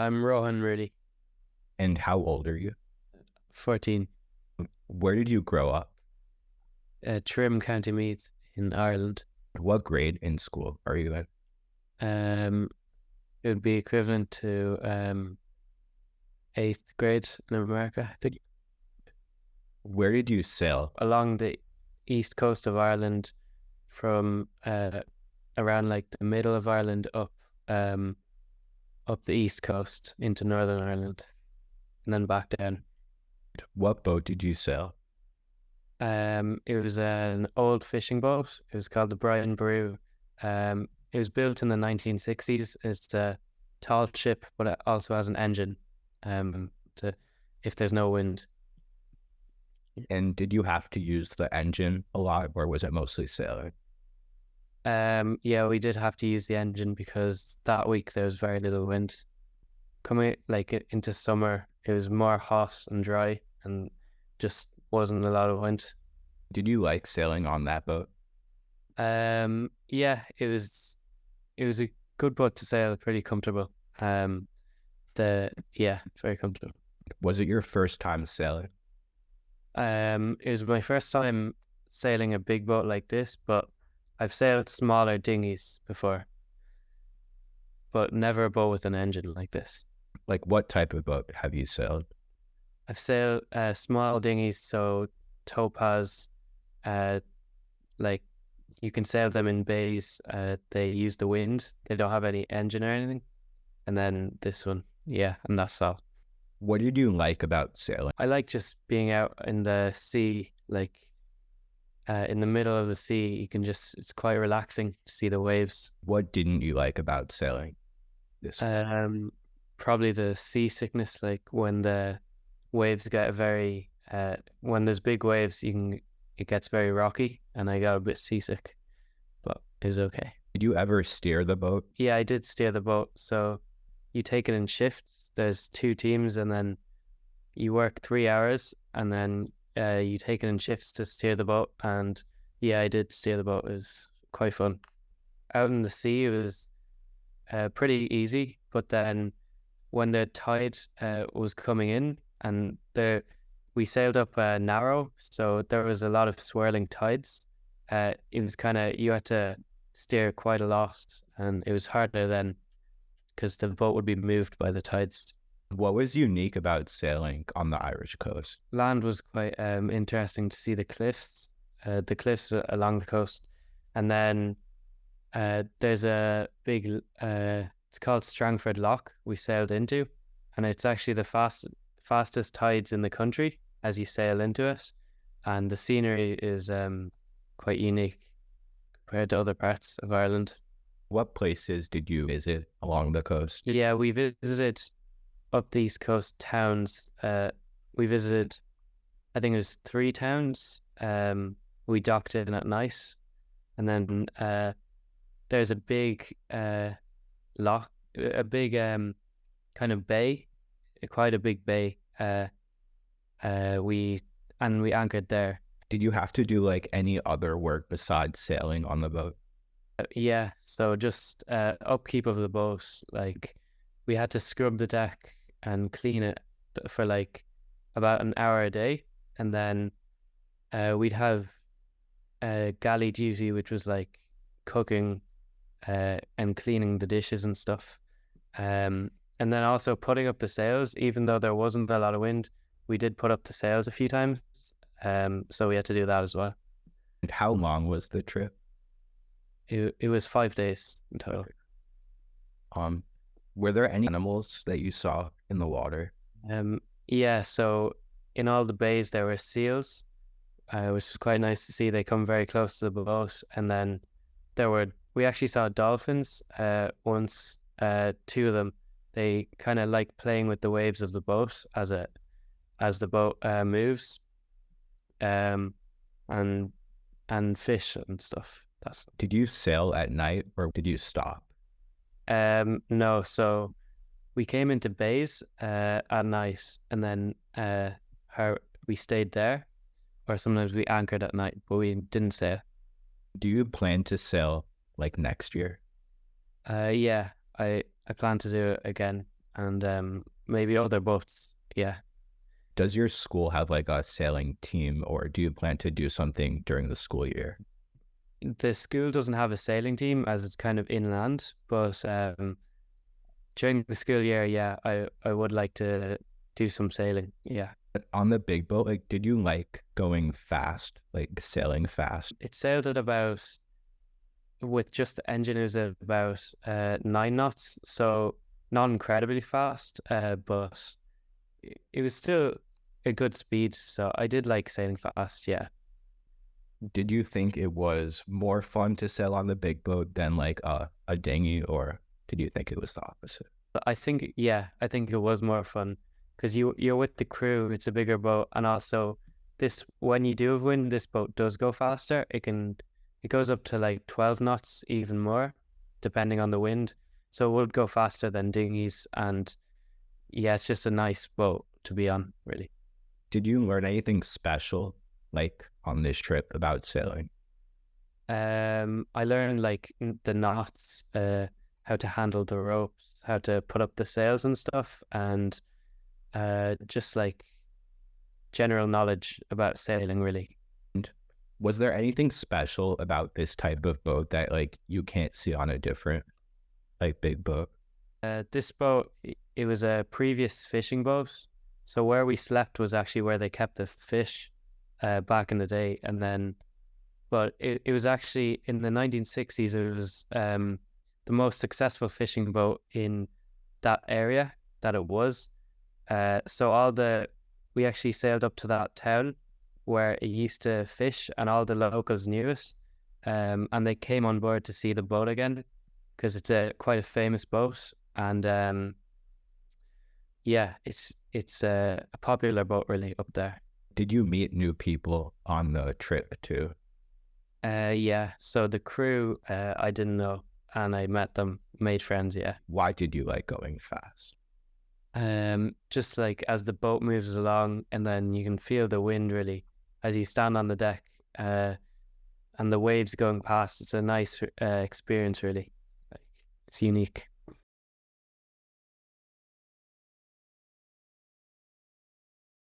I'm Rohan, really. And how old are you? 14. Where did you grow up? Trim, County Meath in Ireland. What grade in school are you in? Um, it would be equivalent to eighth grade in America, I think. Where did you sail? Along the east coast of Ireland, from around like the middle of Ireland up the east coast into Northern Ireland, and then back down. What boat did you sail? It was an old fishing boat. It was called the Brian Brew. It was built in the 1960s. It's a tall ship, but it also has an engine to if there's no wind. And did you have to use the engine a lot, or was it mostly sailing? Yeah, we did have to use the engine because that week there was very little wind. Coming like into summer, it was more hot and dry, and just wasn't a lot of wind. Did you like sailing on that boat? Yeah, it was a good boat to sail, pretty comfortable. Very comfortable. Was it your first time sailing? It was my first time sailing a big boat like this, but I've sailed smaller dinghies before, but never a boat with an engine like this. Like what type of boat have you sailed? I've sailed small dinghies, so topaz, uh, like you can sail them in bays. They use the wind. They don't have any engine or anything. And then this one, yeah, and that's all. What did you like about sailing? I like just being out in the sea, like in the middle of the sea. It's quite relaxing to see the waves. What didn't you like about sailing? This Probably the seasickness, like when the waves get when there's big waves, it gets very rocky, and I got a bit seasick, but it was okay. Did you ever steer the boat? Yeah, I did steer the boat. So you take it in shifts. There's two teams, and then you work 3 hours, and then you take it in shifts to steer the boat. And yeah, I did steer the boat. It was quite fun. Out in the sea, it was pretty easy. But then when the tide was coming in, and we sailed up narrow, so there was a lot of swirling tides. It was kind of, you had to steer quite a lot, and it was harder then because the boat would be moved by the tides. What was unique about sailing on the Irish coast? Land was quite interesting to see the cliffs along the coast, and then there's a big it's called Strangford Lock we sailed into, and it's actually the fastest tides in the country as you sail into it, and the scenery is quite unique compared to other parts of Ireland. What places did you visit along the coast? Yeah, we visited up the East Coast towns. We visited, I think it was three towns. We docked in at night, and then there's a big lock, a big kind of bay, quite a big bay. We anchored there. Did you have to do like any other work besides sailing on the boat? Yeah, so just upkeep of the boat. Like we had to scrub the deck and clean it for like about an hour a day, and then we'd have galley duty, which was like cooking and cleaning the dishes and stuff. And then also putting up the sails, even though there wasn't a lot of wind, we did put up the sails a few times. So we had to do that as well. And how long was the trip? It was 5 days in total. Um, were there any animals that you saw in the water? Yeah, so in all the bays there were seals, which was quite nice to see. They come very close to the boat, and then we actually saw dolphins once. Two of them, they kind of like playing with the waves of the boat as the boat moves, um, and fish and stuff. Did you sail at night or did you stop? No, so we came into bays at night, and then we stayed there, or sometimes we anchored at night, but we didn't sail. Do you plan to sail like next year? Yeah, I plan to do it again. and maybe other boats. Yeah. Does your school have like a sailing team, or do you plan to do something during the school year? The school doesn't have a sailing team as it's kind of inland, but during the school year, yeah, I would like to do some sailing. Yeah. On the big boat, like, did you like going fast, like sailing fast? It sailed at about, with just the engine, it was at about 9 knots, so not incredibly fast, but it was still a good speed. So I did like sailing fast, yeah. Did you think it was more fun to sail on the big boat than like a dinghy, or did you think it was the opposite? But I think, yeah, I think it was more fun because you're with the crew. It's a bigger boat, and also this when you do have wind, this boat does go faster. It goes up to like 12 knots, even more, depending on the wind. So it would go faster than dinghies, and yeah, it's just a nice boat to be on, really. Did you learn anything special like on this trip about sailing? I learned like the knots, how to handle the ropes, how to put up the sails and stuff, and just like general knowledge about sailing, really. And was there anything special about this type of boat that like you can't see on a different like big boat? This boat, it was a previous fishing boat. So where we slept was actually where they kept the fish back in the day. And then, but it was actually in the 1960s, it was the most successful fishing boat in that area that it was. So we actually sailed up to that town where it used to fish, and all the locals knew it. And they came on board to see the boat again because it's a quite a famous boat. And yeah, it's a popular boat really up there. Did you meet new people on the trip too? Yeah. So the crew, I didn't know, and I met them, made friends. Yeah. Why did you like going fast? Just like as the boat moves along, and then you can feel the wind really as you stand on the deck, and the waves going past. It's a nice experience, really. Like, it's unique.